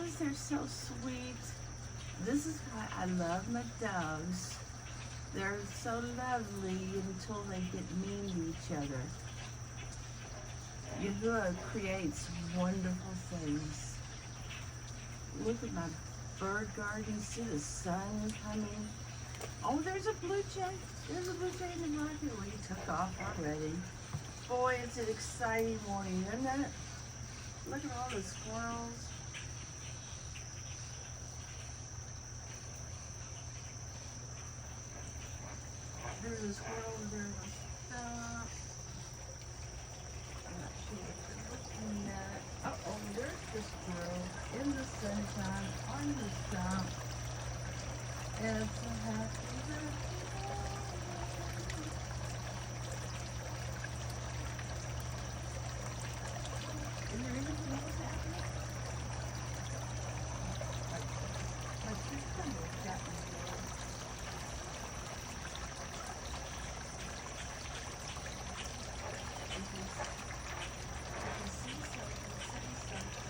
because they're so sweet. This is why I love my dogs. They're so lovely until they get mean to each other. Yahuwah creates wonderful things. Look at my bird garden. See the sun coming. Oh, there's a blue jay. There's a blue jay in the market. Well, he took off already. Boy, it's an exciting morning, isn't it? Look at all the squirrels. There's a squirrel over there in the stump. I'm not sure if they're looking at it. Uh-oh, there's the squirrel in the sunshine on the stump. And it's a happy birthday. Is there anything else happening? My cucumber got me there. If you see something, say something.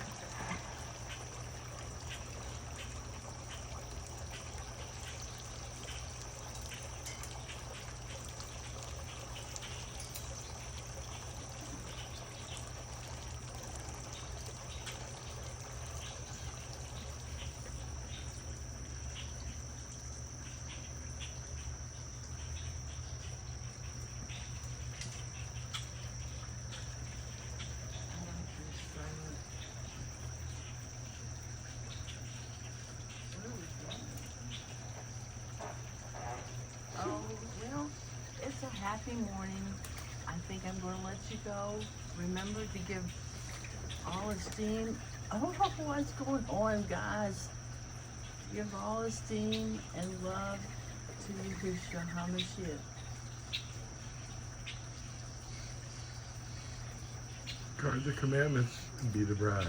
Oh, well, it's a happy morning. I think I'm going to let you go. Remember to give all esteem. Oh, what's going on, guys? Give all esteem and love to Yahushua HaMashiach. Guard the commandments and be the bride.